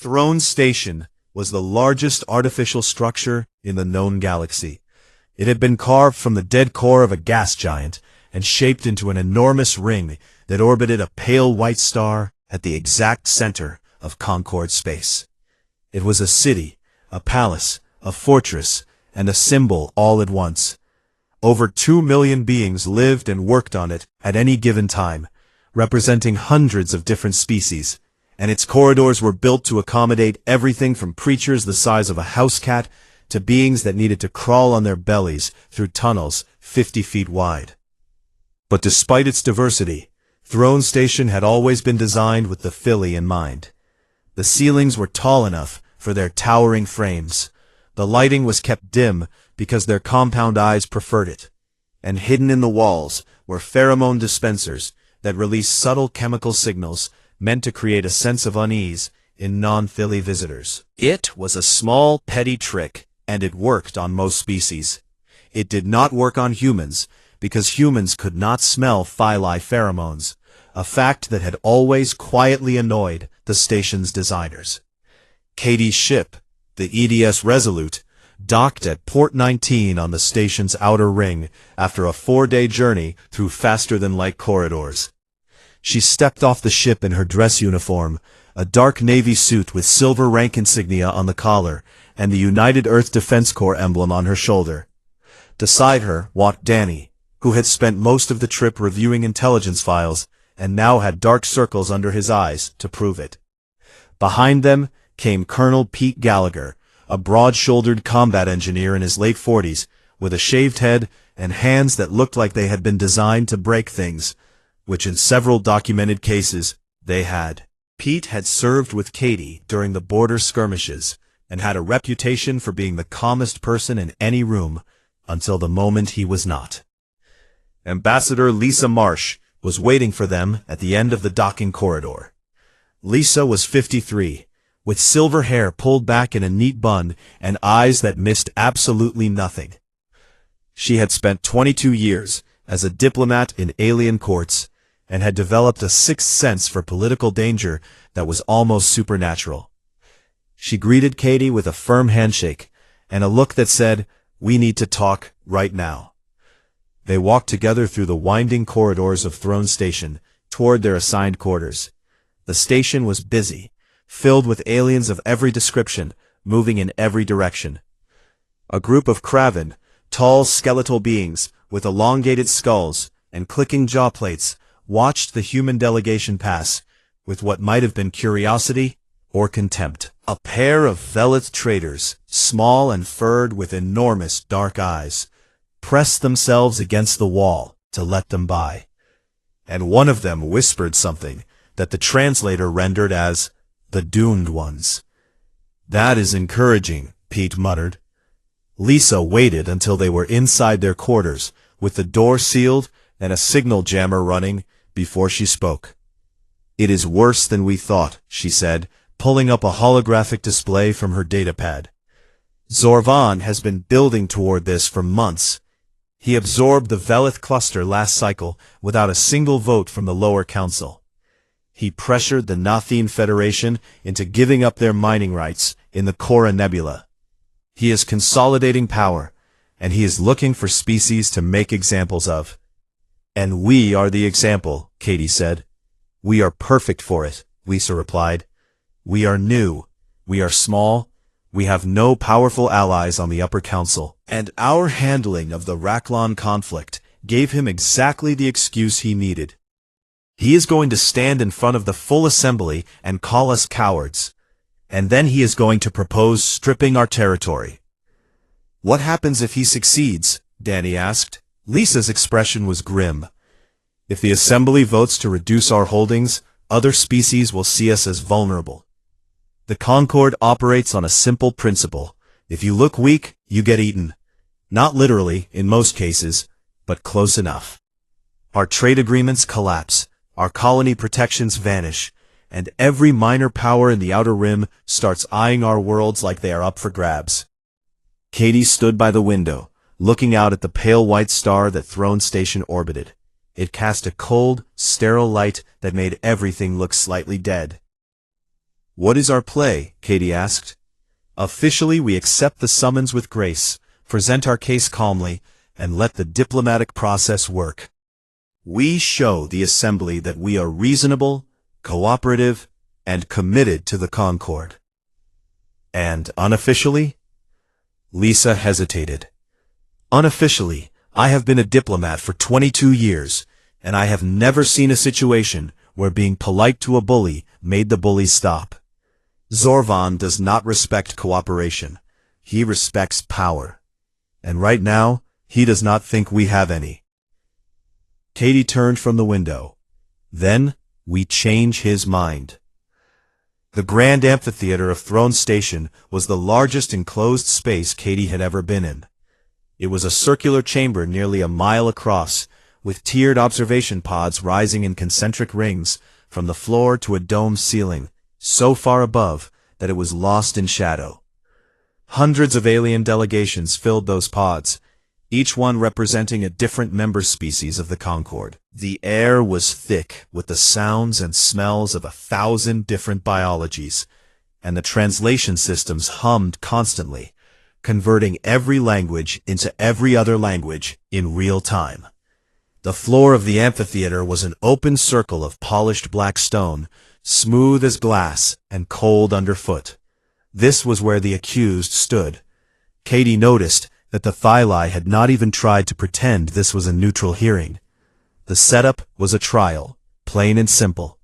Throne Station was the largest artificial structure in the known galaxy. It had been carved from the dead core of a gas giant and shaped into an enormous ring that orbited a pale white star at the exact center of Concord space. It was a city, a palace, a fortress, and a symbol all at once. Over 2 million beings lived and worked on it at any given time, representing hundreds of different species, and its corridors were built to accommodate everything from creatures the size of a house cat to beings that needed to crawl on their bellies through tunnels 50 feet wide. But despite its diversity, Throne Station had always been designed with the filly in mind. The ceilings were tall enough for their towering frames. The lighting was kept dim because their compound eyes preferred it. And hidden in the walls were pheromone dispensers that released subtle chemical signals meant to create a sense of unease in non-filly visitors. It was a small, petty trick, and it worked on most species. It did not work on humans, because humans could not smell phyli pheromones, a fact that had always quietly annoyed the station's designers. Katie's ship, the EDS Resolute, docked at Port 19 on the station's outer ring after a 4-day journey through faster-than-light corridors. She stepped off the ship in her dress uniform, a dark navy suit with silver rank insignia on the collar and the United Earth Defense Corps emblem on her shoulder. Beside her walked Danny, who had spent most of the trip reviewing intelligence files and now had dark circles under his eyes to prove it. Behind them came Colonel Pete Gallagher, a broad-shouldered combat engineer in his late 40s, with a shaved head and hands that looked like they had been designed to break things, which in several documented cases they had. Pete had served with Katie during the border skirmishes and had a reputation for being the calmest person in any room until the moment he was not. Ambassador Lisa Marsh was waiting for them at the end of the docking corridor. Lisa was 53, with silver hair pulled back in a neat bun and eyes that missed absolutely nothing. She had spent 22 years as a diplomat in alien courts and had developed a sixth sense for political danger that was almost supernatural. She greeted Katie with a firm handshake and a look that said, "We need to talk right now." They walked together through the winding corridors of Throne Station toward their assigned quarters. The station was busy, filled with aliens of every description, moving in every direction. A group of Kraven, tall skeletal beings with elongated skulls and clicking jaw plates, watched the human delegation pass with what might have been curiosity or contempt. A pair of Velith traders, small and furred with enormous dark eyes, pressed themselves against the wall to let them by. And one of them whispered something that the translator rendered as, "the doomed ones." "That is encouraging," Pete muttered. Lisa waited until they were inside their quarters, with the door sealed and a signal jammer running, before she spoke. "It is worse than we thought," she said, pulling up a holographic display from her datapad. "Zorvan has been building toward this for months. He absorbed the Velith cluster last cycle without a single vote from the lower council. He pressured the Nathine Federation into giving up their mining rights in the Cora Nebula. He is consolidating power, and he is looking for species to make examples of." "And we are the example," Katie said. "We are perfect for it," Lisa replied. "We are new, we are small, we have no powerful allies on the upper council, and our handling of the Raklon conflict gave him exactly the excuse he needed. He is going to stand in front of the full assembly and call us cowards, and then he is going to propose stripping our territory." "What happens if he succeeds?" Danny asked. Lisa's expression was grim. "If the assembly votes to reduce our holdings, other species will see us as vulnerable. The Concord operates on a simple principle. If you look weak, you get eaten. Not literally, in most cases, but close enough. Our trade agreements collapse, our colony protections vanish, and every minor power in the Outer Rim starts eyeing our worlds like they are up for grabs." Katie stood by the window, looking out at the pale white star that Throne Station orbited. It cast a cold, sterile light that made everything look slightly dead. "What is our play?" Katie asked. "Officially, we accept the summons with grace, present our case calmly, and let the diplomatic process work. We show the Assembly that we are reasonable, cooperative, and committed to the Concord." "And unofficially?" Lisa hesitated. "Unofficially, I have been a diplomat for 22 years, and I have never seen a situation where being polite to a bully made the bully stop. Zorvan does not respect cooperation. He respects power. And right now, he does not think we have any." Katie turned from the window. "Then, we change his mind." The Grand Amphitheater of Throne Station was the largest enclosed space Katie had ever been in. It was a circular chamber nearly a mile across, with tiered observation pods rising in concentric rings from the floor to a dome ceiling, so far above that it was lost in shadow. Hundreds of alien delegations filled those pods, each one representing a different member species of the Concord. The air was thick with the sounds and smells of 1,000 different biologies, and the translation systems hummed constantly, converting every language into every other language in real time. The floor of the amphitheater was an open circle of polished black stone, smooth as glass and cold underfoot. This was where the accused stood. Katie noticed that the Thyli had not even tried to pretend this was a neutral hearing. The setup was a trial, plain and simple.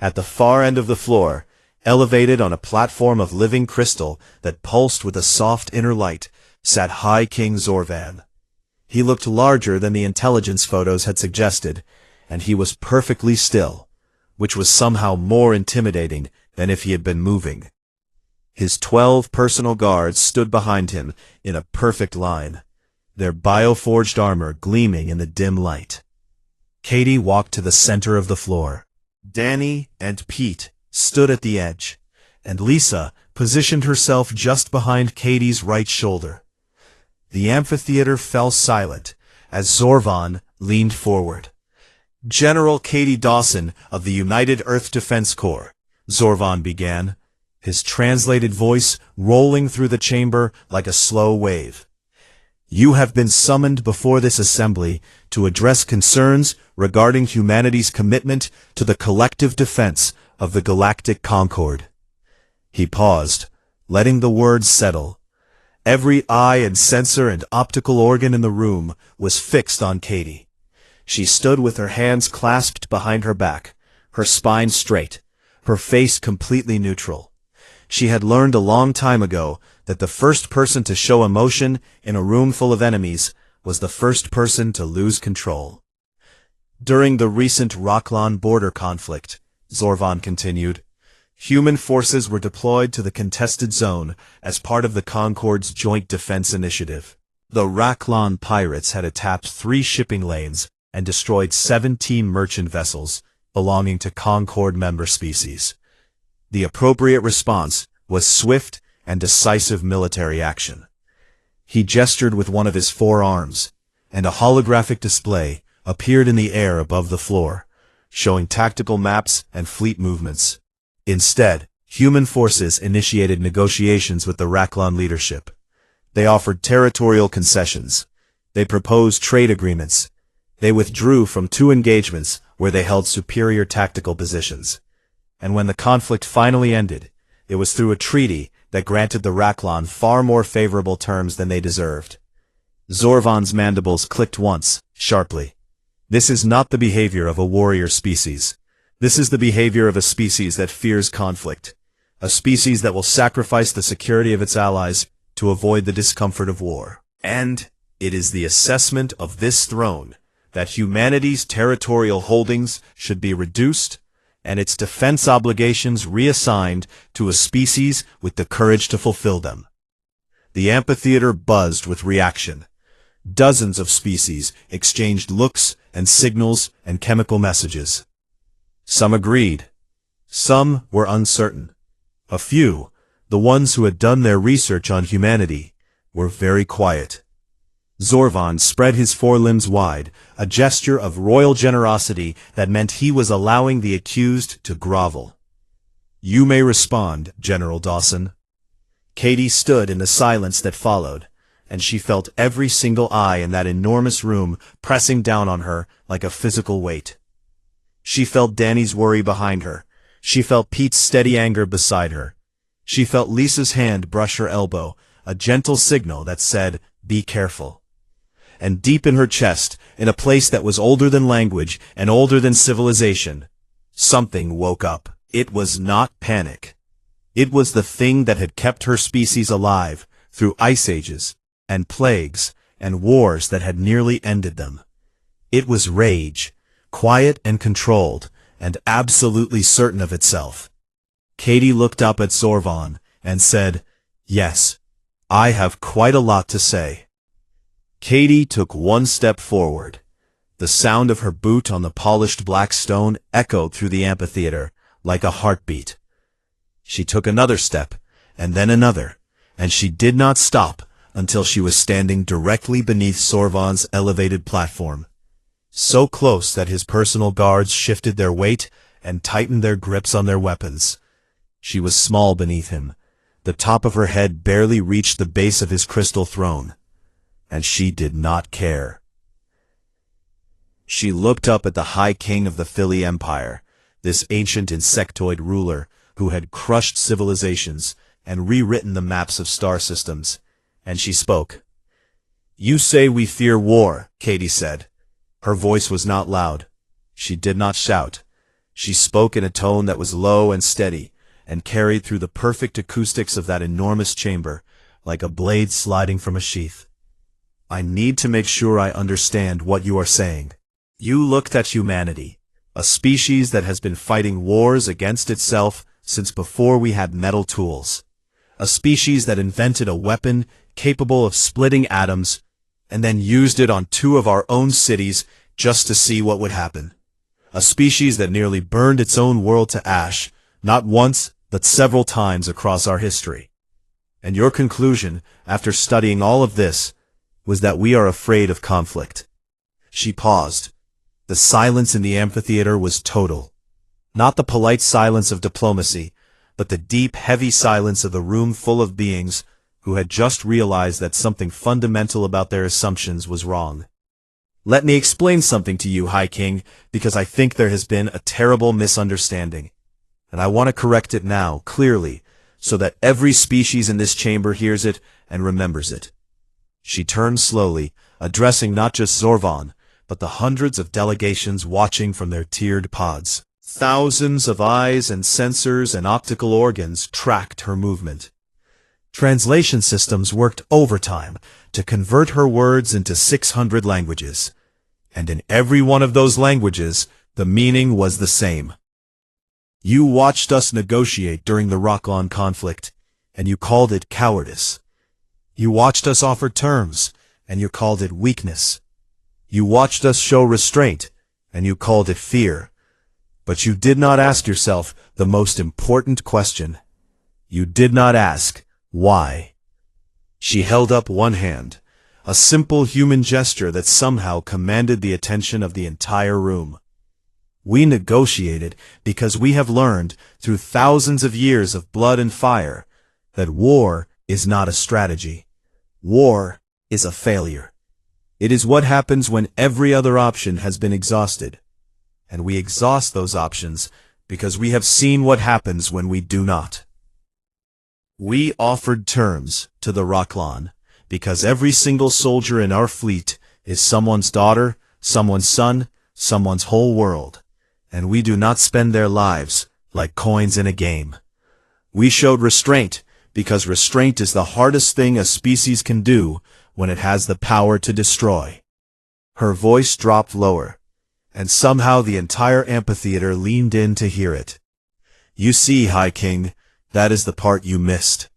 At the far end of the floor, elevated on a platform of living crystal that pulsed with a soft inner light, sat High King Zorvan. He looked larger than the intelligence photos had suggested, and he was perfectly still, which was somehow more intimidating than if he had been moving. His 12 personal guards stood behind him in a perfect line, their bioforged armor gleaming in the dim light. Katie walked to the center of the floor. Danny and Pete stood at the edge, and Lisa positioned herself just behind Katie's right shoulder. The amphitheater fell silent as Zorvan leaned forward. "General Katie Dawson of the United Earth Defense Corps," Zorvan began, his translated voice rolling through the chamber like a slow wave. "You have been summoned before this assembly to address concerns regarding humanity's commitment to the collective defense of the Galactic Concord." He paused, letting the words settle. Every eye and sensor and optical organ in the room was fixed on Katie. She stood with her hands clasped behind her back, her spine straight, her face completely neutral. She had learned a long time ago that the first person to show emotion in a room full of enemies was the first person to lose control. "During the recent Rocklan border conflict," Zorvan continued, "human forces were deployed to the contested zone as part of the Concord's Joint Defense Initiative. The Rocklan pirates had attacked 3 shipping lanes and destroyed 17 merchant vessels belonging to Concord member species. The appropriate response was swift and decisive military action." He gestured with one of his 4 arms, and a holographic display appeared in the air above the floor, showing tactical maps and fleet movements. Instead, human forces initiated negotiations with the Rocklan leadership. They offered territorial concessions. They proposed trade agreements. They withdrew from 2 engagements where they held superior tactical positions. And when the conflict finally ended, it was through a treaty that granted the Rocklan far more favorable terms than they deserved. Zorvan's mandibles clicked once, sharply. "This is not the behavior of a warrior species. This is the behavior of a species that fears conflict, a species that will sacrifice the security of its allies to avoid the discomfort of war. And it is the assessment of this throne that humanity's territorial holdings should be reduced and its defense obligations reassigned to a species with the courage to fulfill them." The amphitheater buzzed with reaction. Dozens of species exchanged looks and signals and chemical messages. Some agreed. Some were uncertain. A few, the ones who had done their research on humanity, were very quiet. Zorvan spread his 4 limbs wide, a gesture of royal generosity that meant he was allowing the accused to grovel. You may respond, General Dawson. Katie stood in the silence that followed, and she felt every single eye in that enormous room pressing down on her like a physical weight. She felt Danny's worry behind her. She felt Pete's steady anger beside her. She felt Lisa's hand brush her elbow, a gentle signal that said, "Be careful." And deep in her chest, in a place that was older than language and older than civilization, something woke up. It was not panic. It was the thing that had kept her species alive through ice ages, and plagues, and wars that had nearly ended them. It was rage, quiet and controlled, and absolutely certain of itself. Katie looked up at Zorvan and said, "Yes, I have quite a lot to say." Katie took one step forward. The sound of her boot on the polished black stone echoed through the amphitheater like a heartbeat. She took another step, and then another, and she did not stop until she was standing directly beneath Zorvan's elevated platform, so close that his personal guards shifted their weight and tightened their grips on their weapons. She was small beneath him. The top of her head barely reached the base of his crystal throne, and she did not care. She looked up at the High King of the Philly Empire, this ancient insectoid ruler who had crushed civilizations and rewritten the maps of star systems, and she spoke. "You say we fear war," Katie said. Her voice was not loud. She did not shout. She spoke in a tone that was low and steady, and carried through the perfect acoustics of that enormous chamber, like a blade sliding from a sheath. "I need to make sure I understand what you are saying. You looked at humanity, a species that has been fighting wars against itself since before we had metal tools. A species that invented a weapon capable of splitting atoms, and then used it on 2 of our own cities just to see what would happen. A species that nearly burned its own world to ash, not once, but several times across our history. And your conclusion, after studying all of this, was that we are afraid of conflict." She paused. The silence in the amphitheater was total. Not the polite silence of diplomacy, but the deep, heavy silence of the room full of beings who had just realized that something fundamental about their assumptions was wrong. "Let me explain something to you, High King, because I think there has been a terrible misunderstanding. And I want to correct it now, clearly, so that every species in this chamber hears it and remembers it." She turned slowly, addressing not just Zorvan, but the hundreds of delegations watching from their tiered pods. Thousands of eyes and sensors and optical organs tracked her movement. Translation systems worked overtime to convert her words into 600 languages. And in every one of those languages, the meaning was the same. You watched us negotiate during the Rockon conflict, and you called it cowardice. You watched us offer terms, and you called it weakness. You watched us show restraint, and you called it fear. But you did not ask yourself the most important question. You did not ask, why? She held up one hand, a simple human gesture that somehow commanded the attention of the entire room. We negotiated because we have learned, through thousands of years of blood and fire, that war is not a strategy. War is a failure. It is what happens when every other option has been exhausted. And we exhaust those options because we have seen what happens when we do not. We offered terms to the Rocklan because every single soldier in our fleet is someone's daughter, someone's son, someone's whole world, and we do not spend their lives like coins in a game. We showed restraint because restraint is the hardest thing a species can do when it has the power to destroy. Her voice dropped lower, and somehow the entire amphitheater leaned in to hear it. You see, High King, that is the part you missed.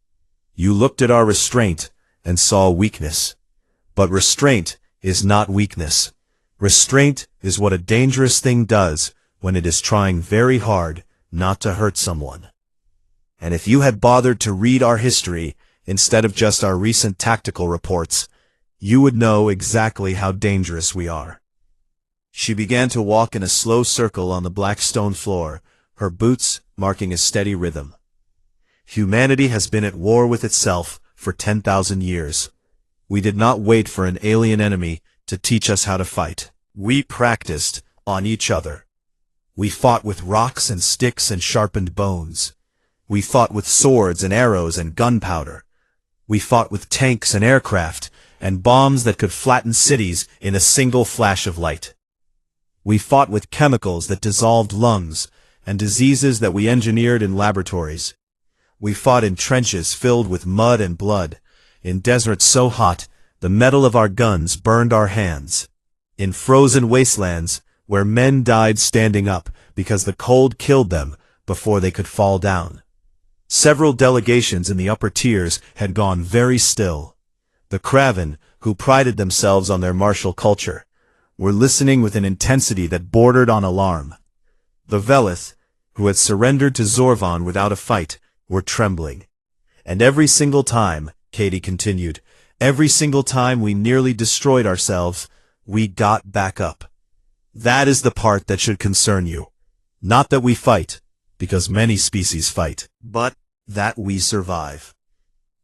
You looked at our restraint and saw weakness. But restraint is not weakness. Restraint is what a dangerous thing does when it is trying very hard not to hurt someone. And if you had bothered to read our history instead of just our recent tactical reports, you would know exactly how dangerous we are. She began to walk in a slow circle on the black stone floor, her boots marking a steady rhythm. Humanity has been at war with itself for 10,000 years. We did not wait for an alien enemy to teach us how to fight. We practiced on each other. We fought with rocks and sticks and sharpened bones. We fought with swords and arrows and gunpowder. We fought with tanks and aircraft and bombs that could flatten cities in a single flash of light. We fought with chemicals that dissolved lungs and diseases that we engineered in laboratories. We fought in trenches filled with mud and blood, in deserts so hot the metal of our guns burned our hands, in frozen wastelands where men died standing up because the cold killed them before they could fall down. Several delegations in the upper tiers had gone very still. The Kraven, who prided themselves on their martial culture, were listening with an intensity that bordered on alarm. The Velith, who had surrendered to Zorvan without a fight, were trembling. And every single time, Katie continued, every single time we nearly destroyed ourselves, we got back up. That is the part that should concern you. Not that we fight, because many species fight, but that we survive.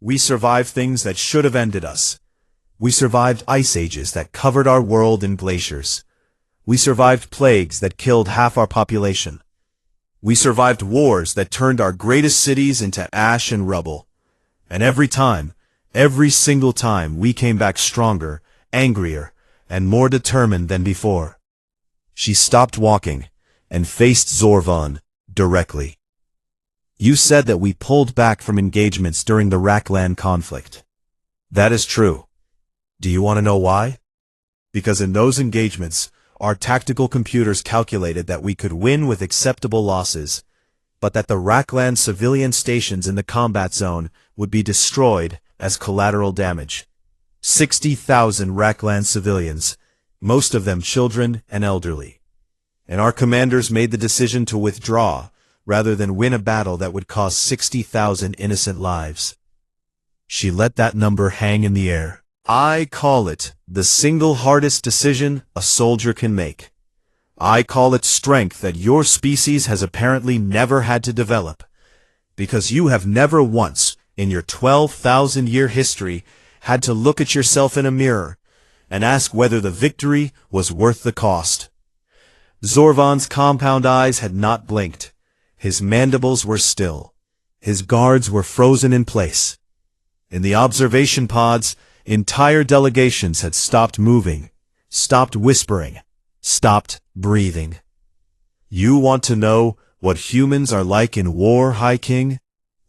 We survived things that should have ended us. We survived ice ages that covered our world in glaciers. We survived plagues that killed half our population. We survived wars that turned our greatest cities into ash and rubble. And every single time, we came back stronger, angrier, and more determined than before. She stopped walking and faced Zorvan directly. You said that we pulled back from engagements during the Raklan conflict. That is true. Do you want to know why? Because in those engagements, our tactical computers calculated that we could win with acceptable losses, but that the Raklan civilian stations in the combat zone would be destroyed as collateral damage. 60,000 Raklan civilians, most of them children and elderly. And our commanders made the decision to withdraw rather than win a battle that would cost 60,000 innocent lives. She let that number hang in the air. I call it the single hardest decision a soldier can make. I call it strength that your species has apparently never had to develop, because you have never once, in your 12,000-year history, had to look at yourself in a mirror and ask whether the victory was worth the cost. Zorvan's compound eyes had not blinked. His mandibles were still. His guards were frozen in place. In the observation pods, entire delegations had stopped moving, stopped whispering, stopped breathing. You want to know what humans are like in war, High King?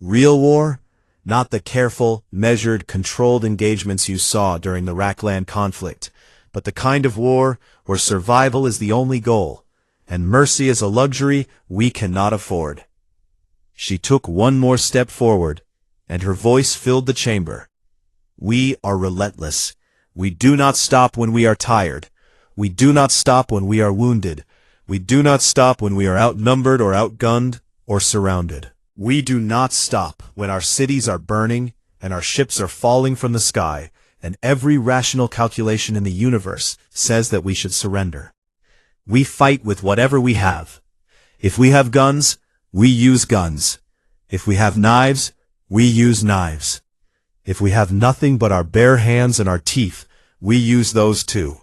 Real war? Not the careful, measured, controlled engagements you saw during the Raklan conflict, but the kind of war where survival is the only goal, and mercy is a luxury we cannot afford. She took one more step forward, and her voice filled the chamber. We are relentless. We do not stop when we are tired. We do not stop when we are wounded. We do not stop when we are outnumbered or outgunned or surrounded. We do not stop when our cities are burning and our ships are falling from the sky, and every rational calculation in the universe says that we should surrender. We fight with whatever we have. If we have guns, we use guns. If we have knives, we use knives. If we have nothing but our bare hands and our teeth, we use those too.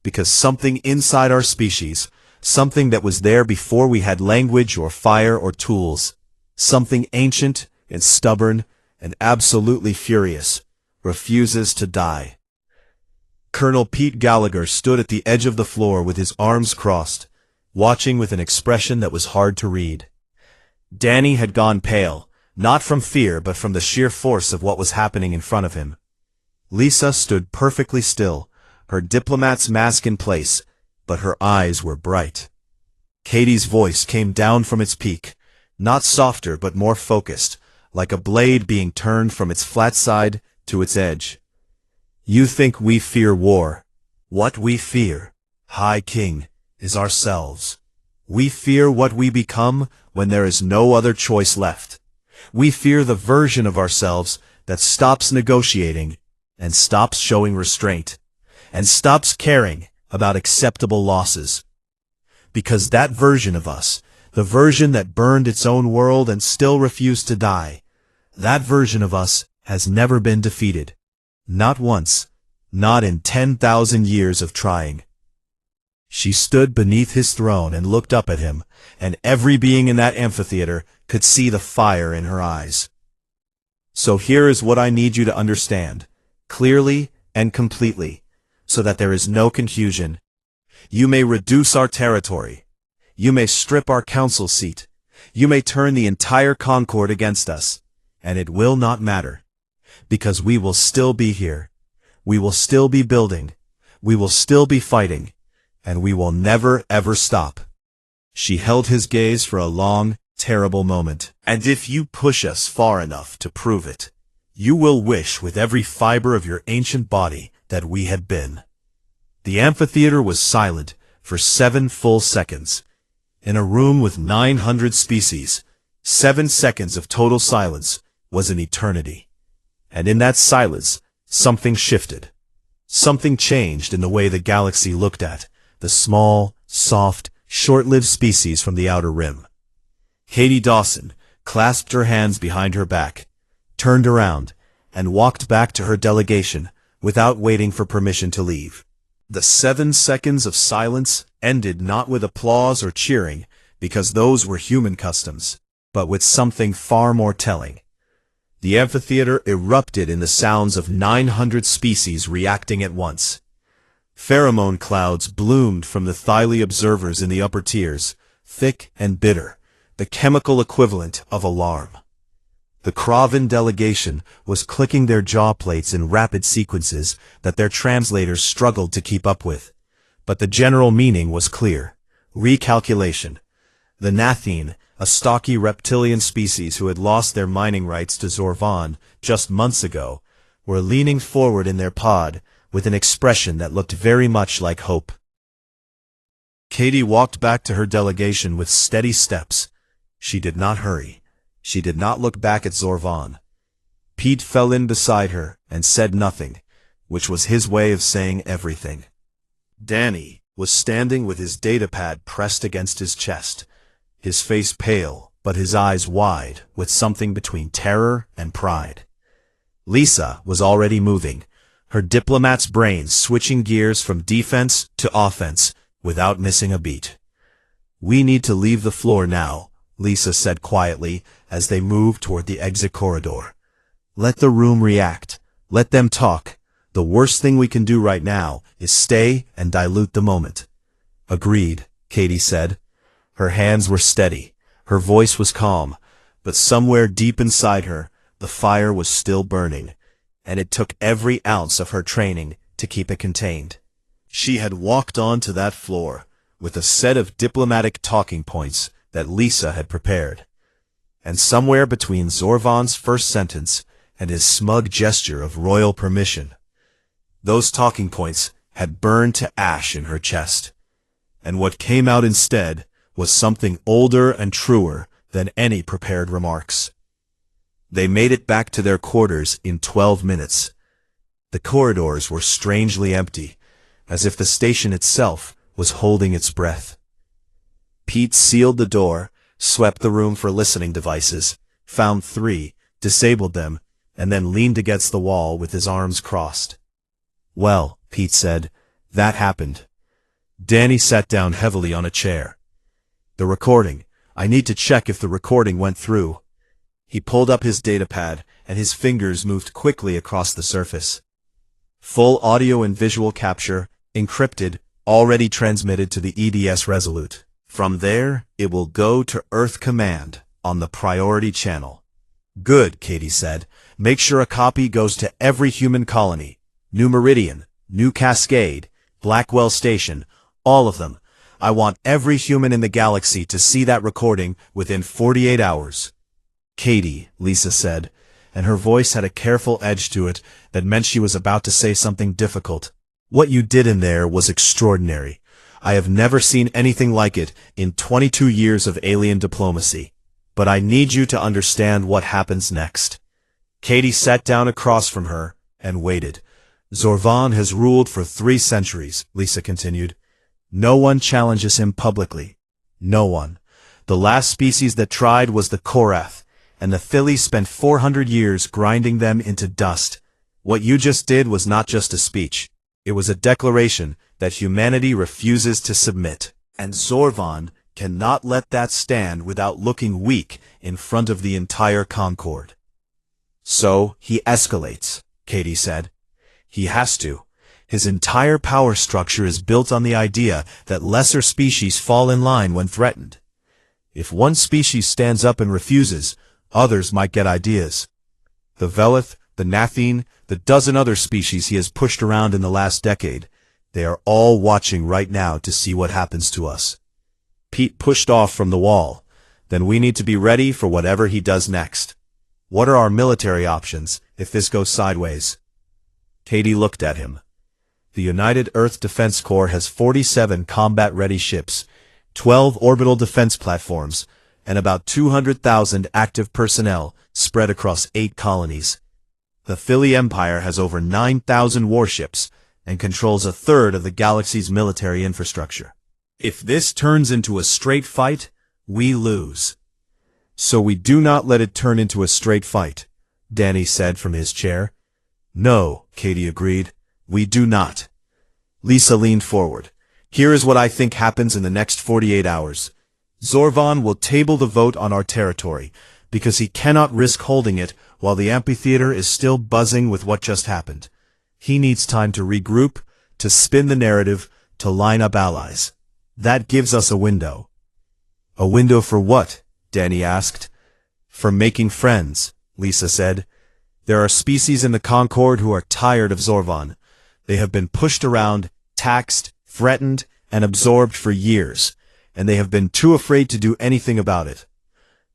Because something inside our species, something that was there before we had language or fire or tools, something ancient and stubborn and absolutely furious, refuses to die. Colonel Pete Gallagher stood at the edge of the floor with his arms crossed, watching with an expression that was hard to read. Danny had gone pale, not from fear but from the sheer force of what was happening in front of him. Lisa stood perfectly still, her diplomat's mask in place, but her eyes were bright. Katie's voice came down from its peak, not softer but more focused, like a blade being turned from its flat side to its edge. You think we fear war. What we fear, High King, is ourselves. We fear what we become when there is no other choice left. We fear the version of ourselves that stops negotiating and stops showing restraint and stops caring about acceptable losses. Because that version of us, The version that burned its own world and still refused to die. That version of us has never been defeated. Not once. Not in 10,000 years of trying. She stood beneath his throne and looked up at him, and every being in that amphitheater could see the fire in her eyes. So here is what I need you to understand, clearly and completely, so that there is no confusion. You may reduce our territory. You may strip our council seat. You may turn the entire Concord against us, and it will not matter, because we will still be here. We will still be building. We will still be fighting, and we will never ever stop. She held his gaze for a long, terrible moment. And if you push us far enough to prove it, you will wish with every fiber of your ancient body that we had been. The amphitheater was silent for 7 full seconds. In a room with 900 species, 7 seconds of total silence was an eternity. And in that silence, something shifted. Something changed in the way the galaxy looked at the small, soft, short-lived species from the outer rim. Katie Dawson clasped her hands behind her back, turned around, and walked back to her delegation without waiting for permission to leave. The 7 seconds of silence ended not with applause or cheering, because those were human customs, but with something far more telling. The amphitheater erupted in the sounds of 900 species reacting at once. Pheromone clouds bloomed from the thyli observers in the upper tiers, thick and bitter, the chemical equivalent of alarm. The Kraven delegation was clicking their jaw plates in rapid sequences that their translators struggled to keep up with. But the general meaning was clear. Recalculation. The Nathene, a stocky reptilian species who had lost their mining rights to Zorvan just months ago, were leaning forward in their pod with an expression that looked very much like hope. Katie walked back to her delegation with steady steps. She did not hurry. She did not look back at Zorvan. Pete fell in beside her and said nothing, which was his way of saying everything. Danny was standing with his datapad pressed against his chest, his face pale, but his eyes wide, with something between terror and pride. Lisa was already moving, her diplomat's brain switching gears from defense to offense without missing a beat. "We need to leave the floor now," Lisa said quietly as they moved toward the exit corridor. "Let the room react. Let them talk. The worst thing we can do right now is stay and dilute the moment." "Agreed," Katie said. Her hands were steady. Her voice was calm, but somewhere deep inside her, the fire was still burning, and it took every ounce of her training to keep it contained. She had walked onto that floor with a set of diplomatic talking points that Lisa had prepared. And somewhere between Zorvan's first sentence and his smug gesture of royal permission, those talking points had burned to ash in her chest. And what came out instead was something older and truer than any prepared remarks. They made it back to their quarters in 12 minutes. The corridors were strangely empty, as if the station itself was holding its breath. Pete sealed the door, swept the room for listening devices, found 3, disabled them, and then leaned against the wall with his arms crossed. "Well," Pete said, "that happened." Danny sat down heavily on a chair. "The recording. I need to check if the recording went through." He pulled up his datapad, and his fingers moved quickly across the surface. Full audio and visual capture, encrypted, already transmitted to the EDS Resolute. From there, it will go to Earth Command on the priority channel. "Good," Katie said. "Make sure a copy goes to every human colony. New Meridian, New Cascade, Blackwell Station, all of them. I want every human in the galaxy to see that recording within 48 hours. "Katie," Lisa said, and her voice had a careful edge to it that meant she was about to say something difficult. "What you did in there was extraordinary. I have never seen anything like it in 22 years of alien diplomacy. But I need you to understand what happens next." Katie sat down across from her and waited. "Zorvan has ruled for 3 centuries, Lisa continued. No one challenges him publicly. No one. The last species that tried was the Korath, and the Phillies spent 400 years grinding them into dust. What you just did was not just a speech. It was a declaration that humanity refuses to submit. And Zorvan cannot let that stand without looking weak in front of the entire Concord. So, he escalates, Katie said. He has to. His entire power structure is built on the idea that lesser species fall in line when threatened. If one species stands up and refuses, others might get ideas. The Velith, the Nathine, the dozen other species he has pushed around in the last decade, they are all watching right now to see what happens to us. Pete pushed off from the wall. Then we need to be ready for whatever he does next. What are our military options if this goes sideways? Katie looked at him. The United Earth Defense Corps has 47 combat-ready ships, 12 orbital defense platforms, and about 200,000 active personnel spread across 8 colonies. The Philly Empire has over 9,000 warships and controls a third of the galaxy's military infrastructure. If this turns into a straight fight, we lose. So we do not let it turn into a straight fight, Danny said from his chair. No, Katie agreed. We do not. Lisa leaned forward. Here is what I think happens in the next 48 hours. Zorvan will table the vote on our territory, because he cannot risk holding it while the amphitheater is still buzzing with what just happened. He needs time to regroup, to spin the narrative, to line up allies. That gives us a window. A window for what? Danny asked. For making friends, Lisa said. There are species in the Concord who are tired of Zorvan. They have been pushed around, taxed, threatened, and absorbed for years, and they have been too afraid to do anything about it.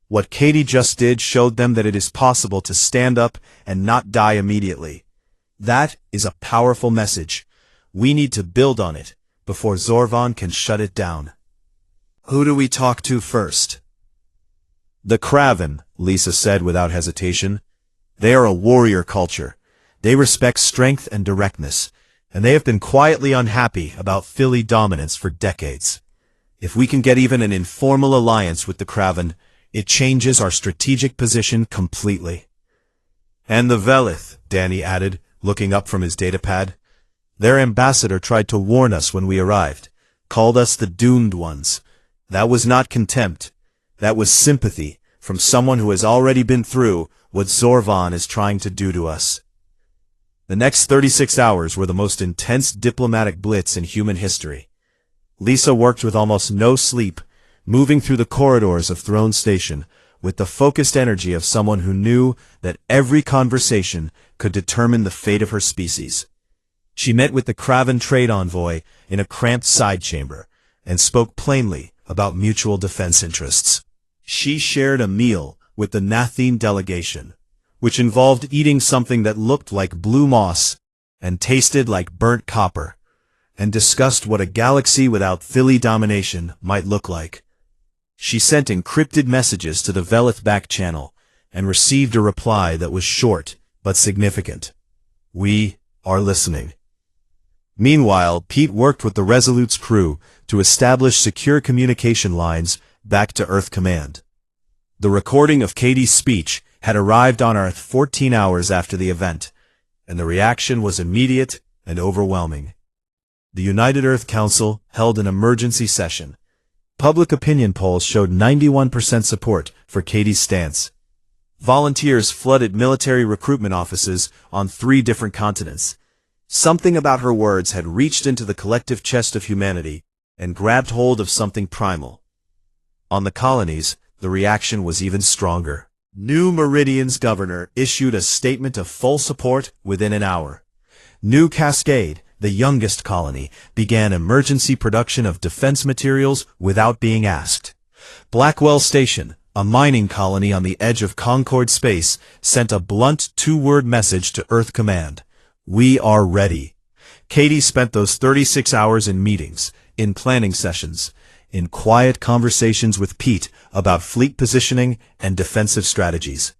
What Katie just did showed them that it is possible to stand up and not die immediately. That is a powerful message. We need to build on it before Zorvan can shut it down. Who do we talk to first? The Kraven, Lisa said without hesitation. They are a warrior culture. They respect strength and directness, and they have been quietly unhappy about Philly dominance for decades. If we can get even an informal alliance with the Kraven, it changes our strategic position completely. And the Velith, Danny added, looking up from his datapad. Their ambassador tried to warn us when we arrived, called us the doomed ones. That was not contempt. That was sympathy from someone who has already been through what Zorvan is trying to do to us. The next 36 hours were the most intense diplomatic blitz in human history. Lisa worked with almost no sleep, moving through the corridors of Throne Station with the focused energy of someone who knew that every conversation could determine the fate of her species. She met with the Kraven trade envoy in a cramped side chamber and spoke plainly about mutual defense interests. She shared a meal with the Nathine delegation, which involved eating something that looked like blue moss and tasted like burnt copper, and discussed what a galaxy without Philly domination might look like. She sent encrypted messages to the Velith back channel and received a reply that was short but significant. We are listening. Meanwhile, Pete worked with the Resolute's crew to establish secure communication lines back to Earth Command. The recording of Katie's speech had arrived on Earth 14 hours after the event, and the reaction was immediate and overwhelming. The United Earth Council held an emergency session. Public opinion polls showed 91% support for Katie's stance. Volunteers flooded military recruitment offices on 3 different continents. Something about her words had reached into the collective chest of humanity and grabbed hold of something primal. On the colonies, the reaction was even stronger. New Meridian's governor issued a statement of full support within an hour. New Cascade, the youngest colony, began emergency production of defense materials without being asked. Blackwell Station, a mining colony on the edge of Concord space, sent a blunt 2-word message to Earth Command. We are ready. Katie spent those 36 hours in meetings, in planning sessions, in quiet conversations with Pete about fleet positioning and defensive strategies.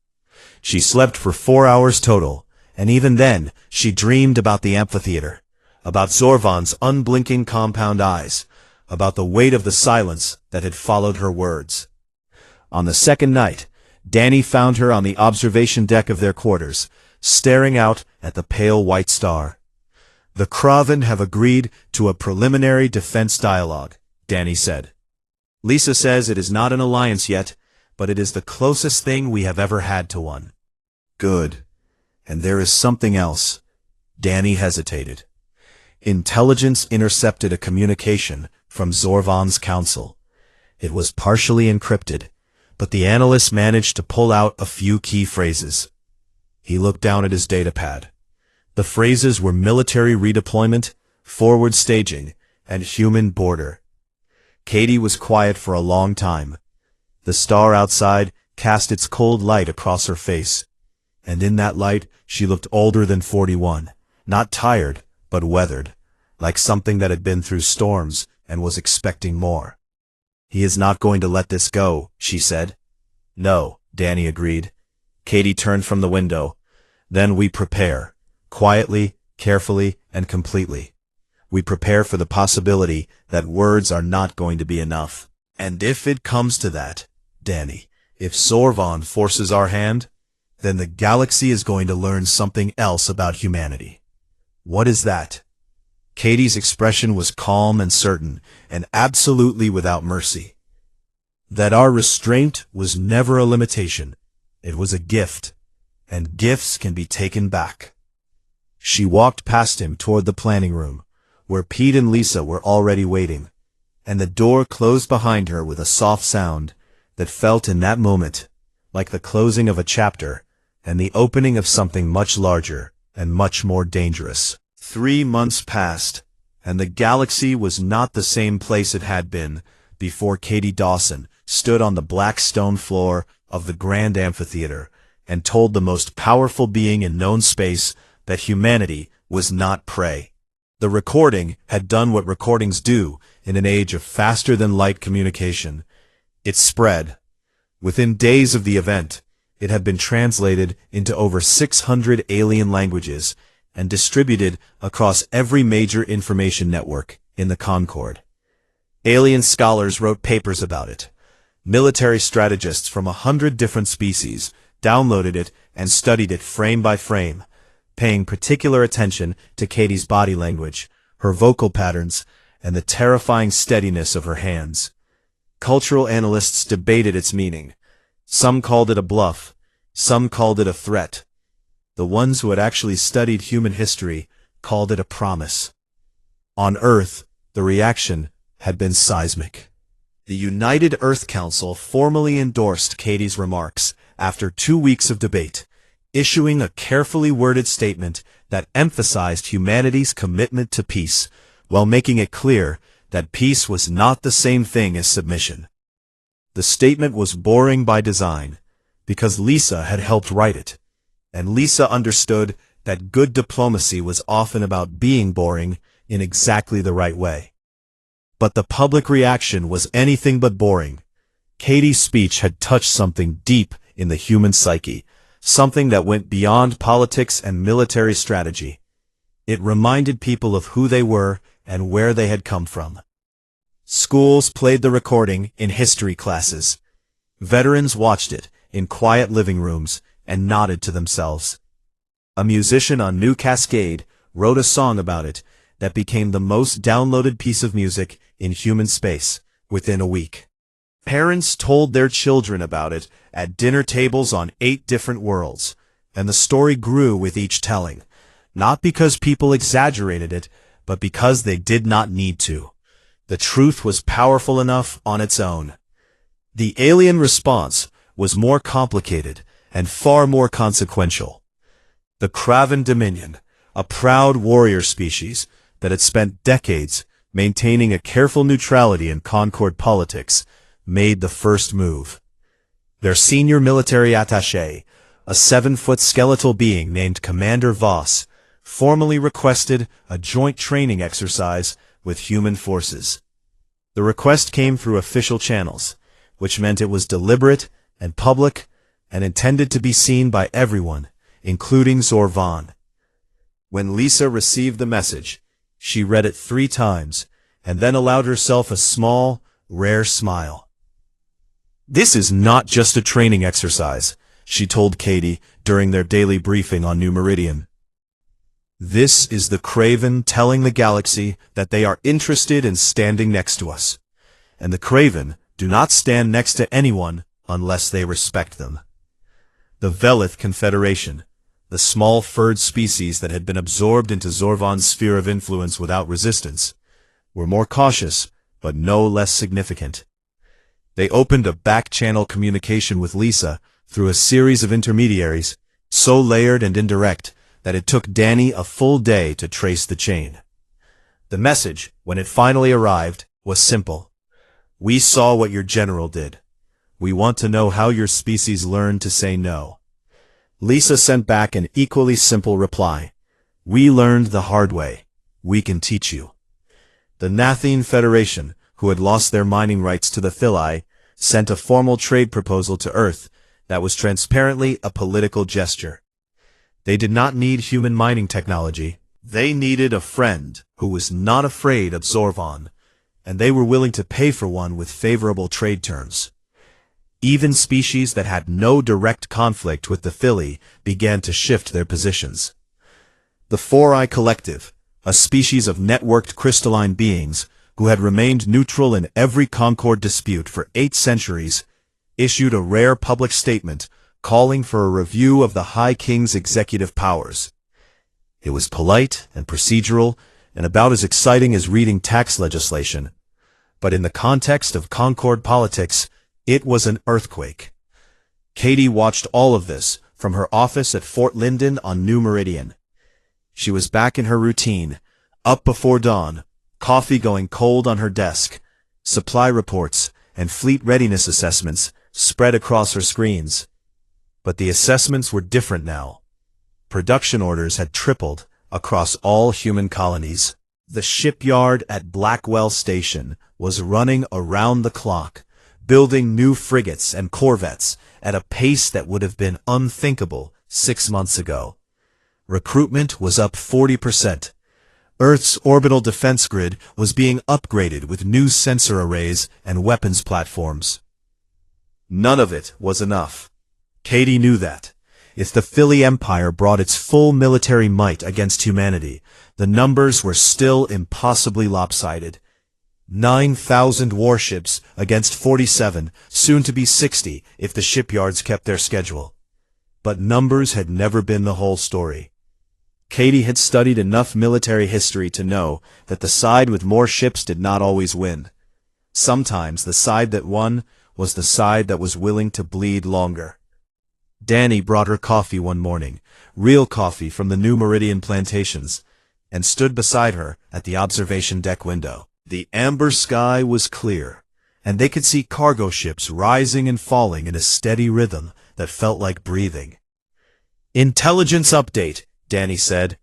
She slept for 4 hours total, and even then, she dreamed about the amphitheater, about Zorvan's unblinking compound eyes, about the weight of the silence that had followed her words. On the second night, Danny found her on the observation deck of their quarters, staring out at the pale white star. "The Kraven have agreed to a preliminary defense dialogue," Danny said. "Lisa says it is not an alliance yet, but it is the closest thing we have ever had to one." "Good. And there is something else." Danny hesitated. Intelligence intercepted a communication from Zorvan's council. It was partially encrypted, but the analyst managed to pull out a few key phrases. He looked down at his datapad. The phrases were military redeployment, forward staging, and human border. Katie was quiet for a long time. The star outside cast its cold light across her face, and in that light she looked older than 41, not tired, but weathered, like something that had been through storms and was expecting more. "He is not going to let this go," she said. "No," Danny agreed. Katie turned from the window. "Then we prepare, quietly, carefully, and completely. We prepare for the possibility that words are not going to be enough. And if it comes to that, Danny, if Zorvan forces our hand, then the galaxy is going to learn something else about humanity." "What is that?" Katie's expression was calm and certain, and absolutely without mercy. "That our restraint was never a limitation. It was a gift, and gifts can be taken back." She walked past him toward the planning room, where Pete and Lisa were already waiting, and the door closed behind her with a soft sound that felt in that moment like the closing of a chapter and the opening of something much larger and much more dangerous. 3 months passed, and the galaxy was not the same place it had been before Katie Dawson stood on the black stone floor of the Grand Amphitheater and told the most powerful being in known space that humanity was not prey. The recording had done what recordings do in an age of faster-than-light communication. It spread. Within days of the event, it had been translated into over 600 alien languages and distributed across every major information network in the Concord. Alien scholars wrote papers about it. Military strategists from 100 different species downloaded it and studied it frame by frame, paying particular attention to Katie's body language, her vocal patterns, and the terrifying steadiness of her hands. Cultural analysts debated its meaning. Some called it a bluff, some called it a threat. The ones who had actually studied human history called it a promise. On Earth, the reaction had been seismic. The United Earth Council formally endorsed Katie's remarks after 2 weeks of debate, issuing a carefully worded statement that emphasized humanity's commitment to peace, while making it clear that peace was not the same thing as submission. The statement was boring by design, because Lisa had helped write it, and Lisa understood that good diplomacy was often about being boring in exactly the right way. But the public reaction was anything but boring. Katie's speech had touched something deep in the human psyche, something that went beyond politics and military strategy. It reminded people of who they were and where they had come from. Schools played the recording in history classes. Veterans watched it in quiet living rooms and nodded to themselves. A musician on New Cascade wrote a song about it that became the most downloaded piece of music in human space within a week. Parents told their children about it at dinner tables on 8 different worlds, and the story grew with each telling, not because people exaggerated it, but because they did not need to. The truth was powerful enough on its own. The alien response was more complicated and far more consequential. The Kraven Dominion, a proud warrior species that had spent decades maintaining a careful neutrality in Concord politics, made the first move. Their senior military attaché, a 7-foot skeletal being named Commander Voss, formally requested a joint training exercise with human forces. The request came through official channels, which meant it was deliberate and public and intended to be seen by everyone, including Zorvan. When Lisa received the message, she read it 3 times and then allowed herself a small, rare smile. "This is not just a training exercise," she told Katie during their daily briefing on New Meridian. "This is the Craven telling the galaxy that they are interested in standing next to us. And the Craven do not stand next to anyone unless they respect them." The Velith Confederation, the small furred species that had been absorbed into Zorvan's sphere of influence without resistance, were more cautious, but no less significant. They opened a back-channel communication with Lisa through a series of intermediaries, so layered and indirect that it took Danny a full day to trace the chain. The message, when it finally arrived, was simple. "We saw what your general did. We want to know how your species learned to say no." Lisa sent back an equally simple reply. "We learned the hard way. We can teach you." The Nathene Federation, who had lost their mining rights to the Philae, sent a formal trade proposal to Earth that was transparently a political gesture. They did not need human mining technology. They needed a friend who was not afraid of Zorvan, and they were willing to pay for one with favorable trade terms. Even species that had no direct conflict with the Philae began to shift their positions. The Four-Eye Collective, a species of networked crystalline beings who had remained neutral in every Concord dispute for 8 centuries, issued a rare public statement calling for a review of the High King's executive powers. It was polite and procedural, and about as exciting as reading tax legislation. But in the context of Concord politics, it was an earthquake. Katie watched all of this from her office at Fort Linden on New Meridian. She was back in her routine, up before dawn, coffee going cold on her desk, supply reports and fleet readiness assessments spread across her screens. But the assessments were different now. Production orders had tripled across all human colonies. The shipyard at Blackwell Station was running around the clock, building new frigates and corvettes at a pace that would have been unthinkable 6 months ago. Recruitment was up 40%. Earth's orbital defense grid was being upgraded with new sensor arrays and weapons platforms. None of it was enough. Katie knew that. If the Philae Empire brought its full military might against humanity, the numbers were still impossibly lopsided. 9,000 warships against 47, soon to be 60 if the shipyards kept their schedule. But numbers had never been the whole story. Katie had studied enough military history to know that the side with more ships did not always win. Sometimes the side that won was the side that was willing to bleed longer. Danny brought her coffee one morning, real coffee from the New Meridian plantations, and stood beside her at the observation deck window. The amber sky was clear, and they could see cargo ships rising and falling in a steady rhythm that felt like breathing. "Intelligence update," Danny said.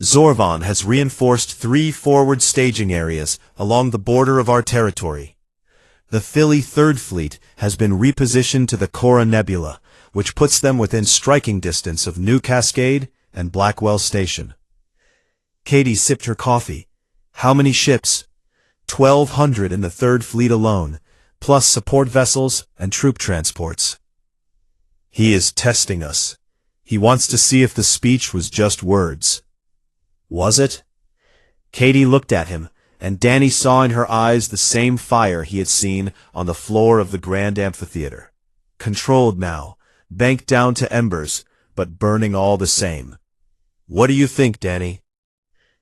"Zorvan has reinforced 3 forward staging areas along the border of our territory. The Philae Third Fleet has been repositioned to the Cora Nebula, which puts them within striking distance of New Cascade and Blackwell Station." Katie sipped her coffee. How many ships? 1,200 in the Third Fleet alone, plus support vessels and troop transports. "He is testing us. He wants to see if the speech was just words." Was it? Katie looked at him, and Danny saw in her eyes the same fire he had seen on the floor of the Grand Amphitheater. Controlled now, banked down to embers, but burning all the same. "What do you think, Danny?"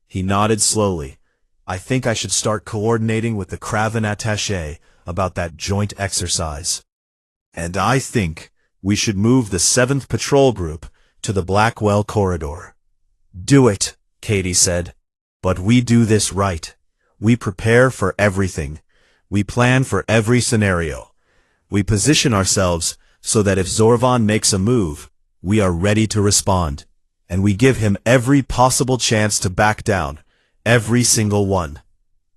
He nodded slowly. "I think I should start coordinating with the Craven attaché about that joint exercise. And I think we should move the 7th Patrol Group to the Blackwell Corridor." "Do it," Katie said. "But we do this right. We prepare for everything. We plan for every scenario. We position ourselves so that if Zorvan makes a move, we are ready to respond. And we give him every possible chance to back down. Every single one."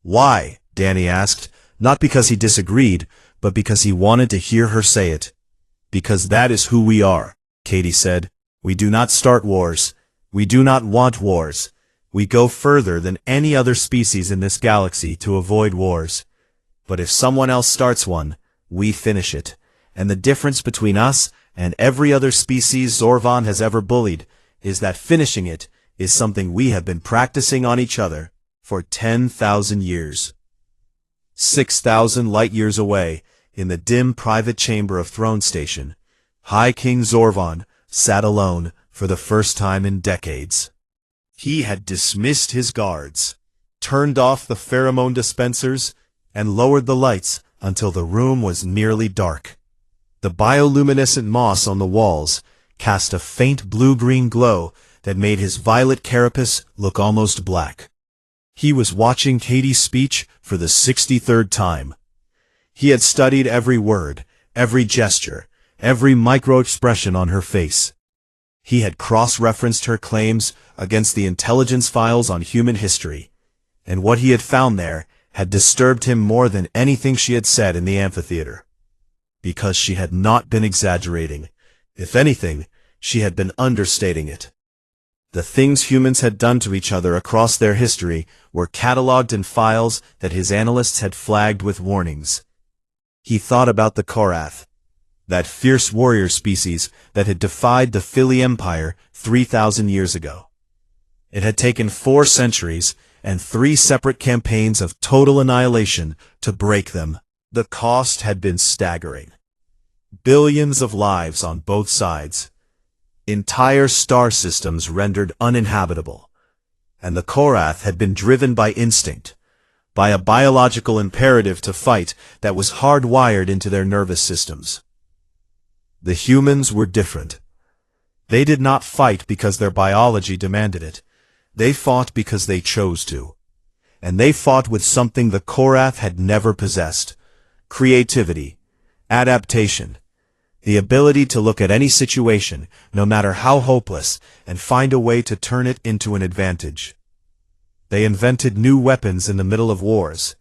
"Why?" Danny asked, not because he disagreed, but because he wanted to hear her say it. "Because that is who we are," Katie said. "We do not start wars. We do not want wars. We go further than any other species in this galaxy to avoid wars. But if someone else starts one, we finish it. And the difference between us and every other species Zorvan has ever bullied is that finishing it is something we have been practicing on each other for 10,000 years. 6,000 light-years away, in the dim private chamber of Throne Station, High King Zorvan sat alone for the first time in decades. He had dismissed his guards, turned off the pheromone dispensers, and lowered the lights until the room was nearly dark. The bioluminescent moss on the walls cast a faint blue-green glow that made his violet carapace look almost black. He was watching Katie's speech for the 63rd time. He had studied every word, every gesture, every micro-expression on her face. He had cross-referenced her claims against the intelligence files on human history, and what he had found there had disturbed him more than anything she had said in the amphitheater. Because she had not been exaggerating. If anything, she had been understating it. The things humans had done to each other across their history were catalogued in files that his analysts had flagged with warnings. He thought about the Korath, that fierce warrior species that had defied the Philly Empire 3,000 years ago. It had taken 4 centuries and 3 separate campaigns of total annihilation to break them. The cost had been staggering. Billions of lives on both sides. Entire star systems rendered uninhabitable. And the Korath had been driven by instinct, by a biological imperative to fight that was hardwired into their nervous systems. The humans were different. They did not fight because their biology demanded it. They fought because they chose to. And they fought with something the Korath had never possessed: creativity, adaptation, the ability to look at any situation, no matter how hopeless, and find a way to turn it into an advantage. They invented new weapons in the middle of wars.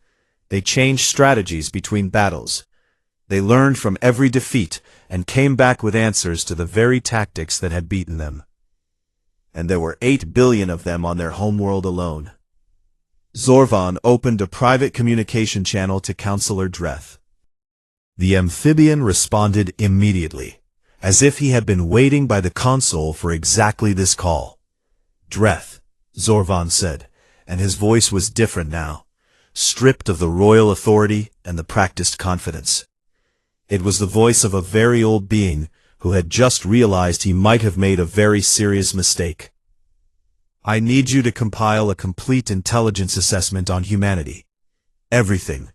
They changed strategies between battles. They learned from every defeat and came back with answers to the very tactics that had beaten them. And there were 8 billion of them on their homeworld alone. Zorvan opened a private communication channel to Counselor Dreth. The amphibian responded immediately, as if he had been waiting by the console for exactly this call. "Dreth," Zorvan said, and his voice was different now, stripped of the royal authority and the practiced confidence. It was the voice of a very old being who had just realized he might have made a very serious mistake. "I need you to compile a complete intelligence assessment on humanity. Everything.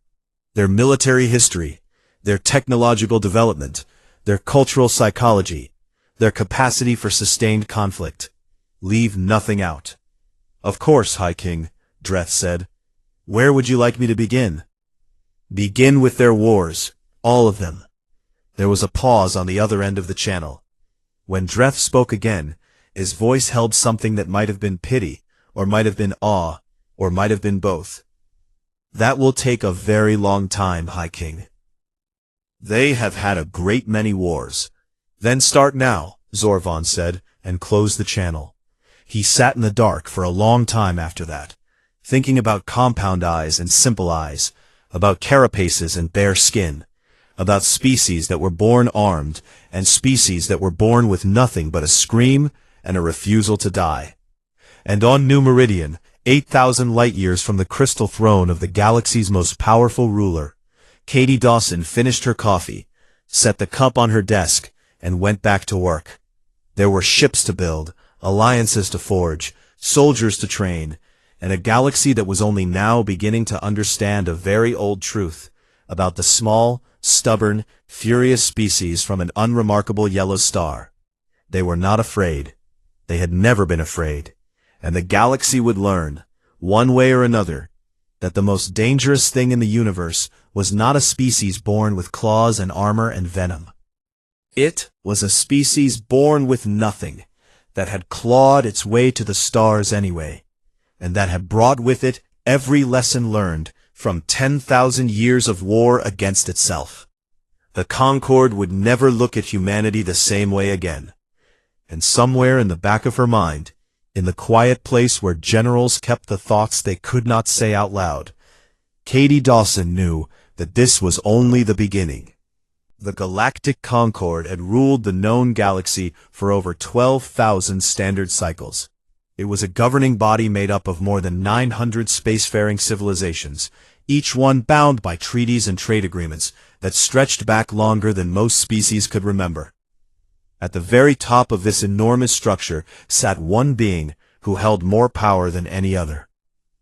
Their military history, their technological development, their cultural psychology, their capacity for sustained conflict. Leave nothing out." "Of course, High King," Dreth said. "Where would you like me to begin?" "Begin with their wars, all of them." There was a pause on the other end of the channel. When Dreth spoke again, his voice held something that might have been pity, or might have been awe, or might have been both. "That will take a very long time, High King. They have had a great many wars." "Then start now," Zorvan said, and closed the channel. He sat in the dark for a long time after that, thinking about compound eyes and simple eyes, about carapaces and bare skin, about species that were born armed, and species that were born with nothing but a scream and a refusal to die. And on New Meridian, 8,000 light-years from the crystal throne of the galaxy's most powerful ruler, Katie Dawson finished her coffee, set the cup on her desk, and went back to work. There were ships to build, alliances to forge, soldiers to train, and a galaxy that was only now beginning to understand a very old truth about the small, stubborn, furious species from an unremarkable yellow star. They were not afraid. They had never been afraid. And the galaxy would learn, one way or another, that the most dangerous thing in the universe was not a species born with claws and armor and venom. It was a species born with nothing, that had clawed its way to the stars anyway, and that had brought with it every lesson learned from 10,000 years of war against itself. The Concord would never look at humanity the same way again. And somewhere in the back of her mind, in the quiet place where generals kept the thoughts they could not say out loud, Katie Dawson knew that this was only the beginning. The Galactic Concord had ruled the known galaxy for over 12,000 standard cycles. It was a governing body made up of more than 900 spacefaring civilizations, each one bound by treaties and trade agreements that stretched back longer than most species could remember. At the very top of this enormous structure sat one being who held more power than any other.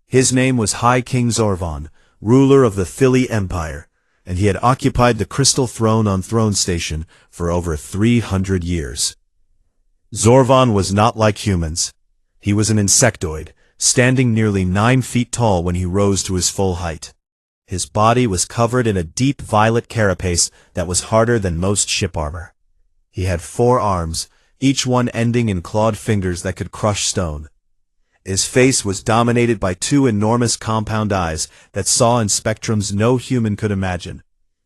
His name was High King Zorvan, ruler of the Thili Empire, and he had occupied the crystal throne on Throne Station for over 300 years. Zorvan was not like humans. He was an insectoid, standing nearly 9 feet tall when he rose to his full height. His body was covered in a deep violet carapace that was harder than most ship armor. He had 4 arms, each one ending in clawed fingers that could crush stone. His face was dominated by 2 enormous compound eyes that saw in spectrums no human could imagine,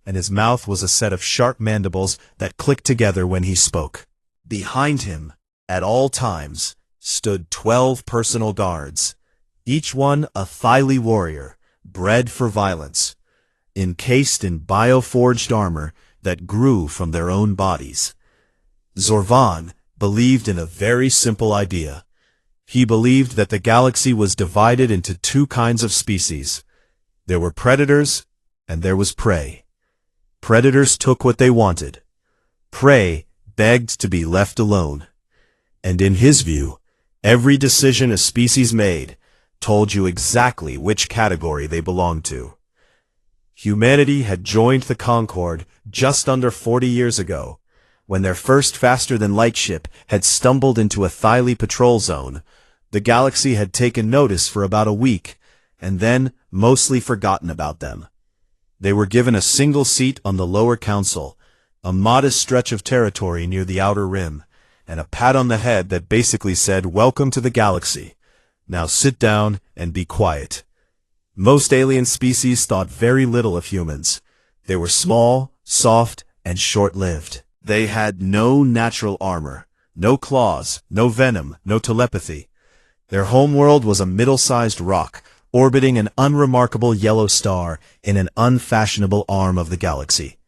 and his mouth was a set of sharp mandibles that clicked together when he spoke. Behind him, at all times, stood 12 personal guards, each one a Thili warrior, bred for violence, encased in bioforged armor that grew from their own bodies. Zorvan believed in a very simple idea. He believed that the galaxy was divided into 2 kinds of species. There were predators, and there was prey. Predators took what they wanted. Prey begged to be left alone. And in his view, every decision a species made told you exactly which category they belonged to. Humanity had joined the Concord just under 40 years ago, when their first faster-than-light ship had stumbled into a Thili patrol zone. The galaxy had taken notice for about a week, and then mostly forgotten about them. They were given a single seat on the lower council, a modest stretch of territory near the outer rim, and a pat on the head that basically said, "Welcome to the galaxy. Now sit down and be quiet." Most alien species thought very little of humans. They were small, soft, and short-lived. They had no natural armor, no claws, no venom, no telepathy. Their homeworld was a middle-sized rock, orbiting an unremarkable yellow star in an unfashionable arm of the galaxy.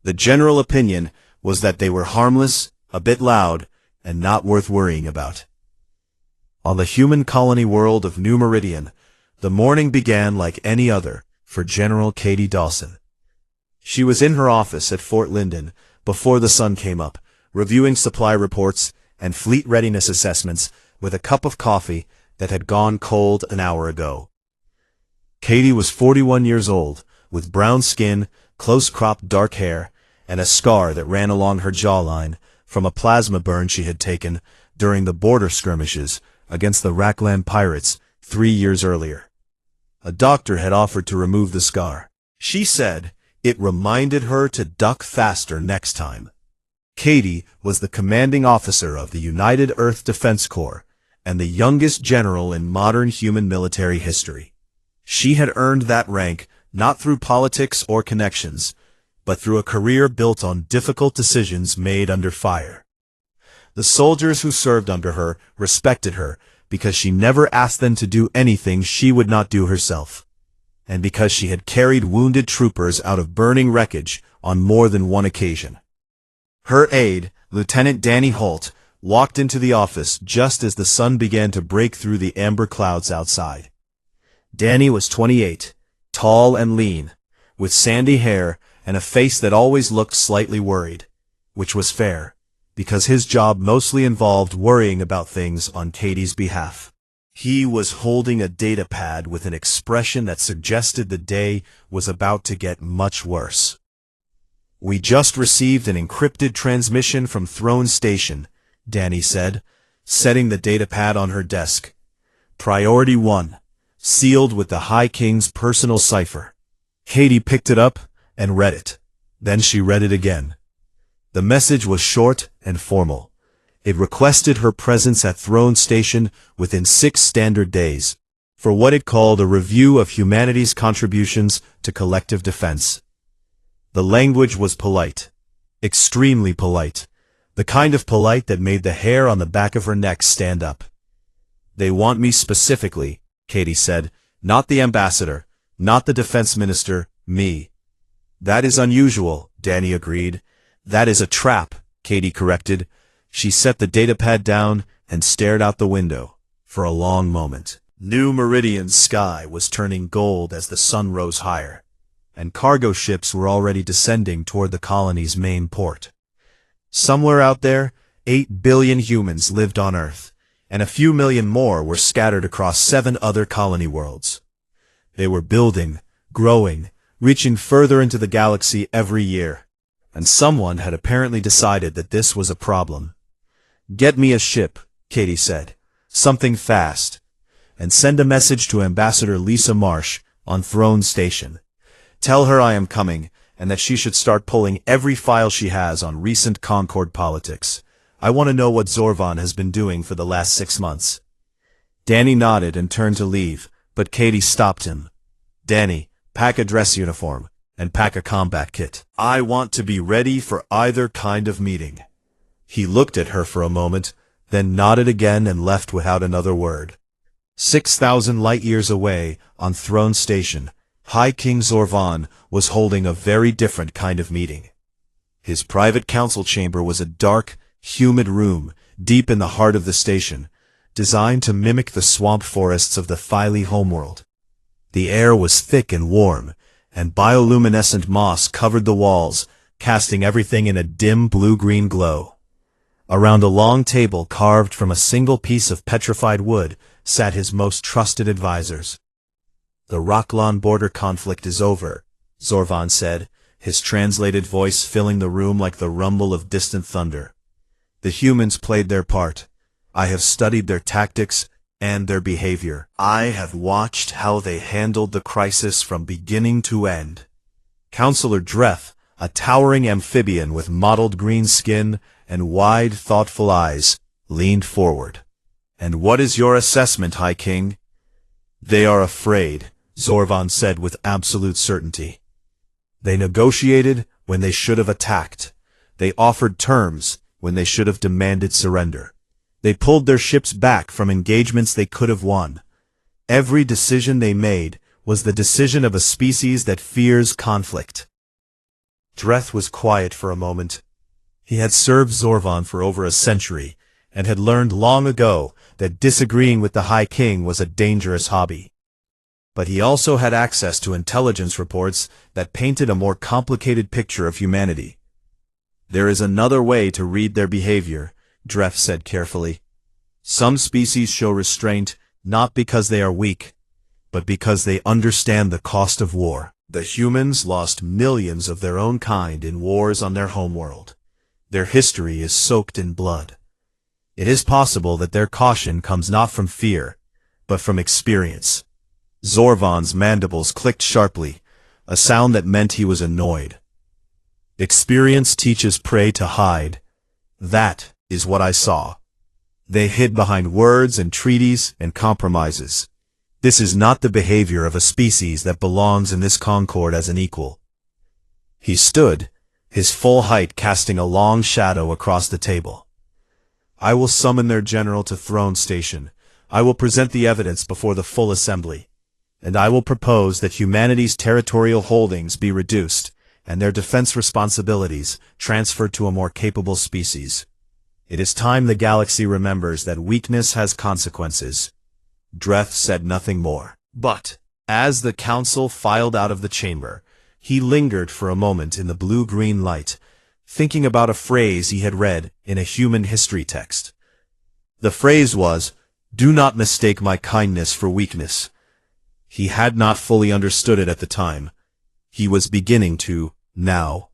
The general opinion was that they were harmless, a bit loud, and not worth worrying about. On the human colony world of New Meridian, the morning began like any other for General Katie Dawson. She was in her office at Fort Linden before the sun came up, reviewing supply reports and fleet readiness assessments with a cup of coffee that had gone cold an hour ago. Katie was 41 years old, with brown skin, close-cropped dark hair, and a scar that ran along her jawline from a plasma burn she had taken during the border skirmishes against the Raklan pirates 3 years earlier. A doctor had offered to remove the scar. She said it reminded her to duck faster next time. Katie was the commanding officer of the United Earth Defense Corps and the youngest general in modern human military history. She had earned that rank not through politics or connections, but through a career built on difficult decisions made under fire. The soldiers who served under her respected her because she never asked them to do anything she would not do herself, and because she had carried wounded troopers out of burning wreckage on more than one occasion. Her aide, Lieutenant Danny Holt, walked into the office just as the sun began to break through the amber clouds outside. Danny was 28, tall and lean, with sandy hair and a face that always looked slightly worried, which was fair, because his job mostly involved worrying about things on Katie's behalf. He was holding a data pad with an expression that suggested the day was about to get much worse. "We just received an encrypted transmission from Throne Station," Danny said, setting the data pad on her desk. "Priority 1, sealed with the High King's personal cipher." Katie picked it up and read it. Then she read it again. The message was short and formal. It requested her presence at Throne Station within 6 standard days for what it called a review of humanity's contributions to collective defense. The language was polite, extremely polite, the kind of polite that made the hair on the back of her neck stand up. "They want me specifically," Katie said, "not the ambassador, not the defense minister, me." "That is unusual," Danny agreed. That is a trap, Katie corrected. She set the datapad down and stared out the window for a long moment. New Meridian's sky was turning gold as the sun rose higher, and cargo ships were already descending toward the colony's main port. Somewhere out there, 8 billion humans lived on Earth, and a few million more were scattered across 7 other colony worlds. They were building, growing, reaching further into the galaxy every year, and someone had apparently decided that this was a problem. "Get me a ship," Katie said. "Something fast. And send a message to Ambassador Lisa Marsh on Throne Station. Tell her I am coming, and that she should start pulling every file she has on recent Concord politics. I want to know what Zorvan has been doing for the last 6 months." Danny nodded and turned to leave, but Katie stopped him. "Danny, pack a dress uniform, and pack a combat kit. I want to be ready for either kind of meeting." He looked at her for a moment, then nodded again and left without another word. 6,000 light-years away, on Throne Station, High King Zorvan was holding a very different kind of meeting. His private council chamber was a dark, humid room deep in the heart of the station, designed to mimic the swamp forests of the Phylli homeworld. The air was thick and warm, and bioluminescent moss covered the walls, casting everything in a dim blue-green glow. Around a long table carved from a single piece of petrified wood sat his most trusted advisors. "The Rocklan border conflict is over," Zorvan said, his translated voice filling the room like the rumble of distant thunder. "The humans played their part. I have studied their tactics and their behavior. I have watched how they handled the crisis from beginning to end." Counselor Dreth, a towering amphibian with mottled green skin and wide, thoughtful eyes, leaned forward. "And what is your assessment, High King?" "They are afraid," Zorvan said with absolute certainty. "They negotiated when they should have attacked. They offered terms when they should have demanded surrender. They pulled their ships back from engagements they could have won. Every decision they made was the decision of a species that fears conflict." Dreth was quiet for a moment. He had served Zorvan for over a century, and had learned long ago that disagreeing with the High King was a dangerous hobby. But he also had access to intelligence reports that painted a more complicated picture of humanity. "There is another way to read their behavior," Dreth said carefully. "Some species show restraint not because they are weak, but because they understand the cost of war. The humans lost millions of their own kind in wars on their homeworld. Their history is soaked in blood. It is possible that their caution comes not from fear, but from experience." Zorvan's mandibles clicked sharply, a sound that meant he was annoyed. "Experience teaches prey to hide. That is what I saw. They hid behind words and treaties and compromises. This is not the behavior of a species that belongs in this concord as an equal." He stood, his full height casting a long shadow across the table. "I will summon their general to Throne Station. I will present the evidence before the full assembly. And I will propose that humanity's territorial holdings be reduced, and their defense responsibilities transferred to a more capable species. It is time the galaxy remembers that weakness has consequences." Dreth said nothing more. But, as the council filed out of the chamber, he lingered for a moment in the blue-green light, thinking about a phrase he had read in a human history text. The phrase was, "Do not mistake my kindness for weakness." He had not fully understood it at the time. He was beginning to, now.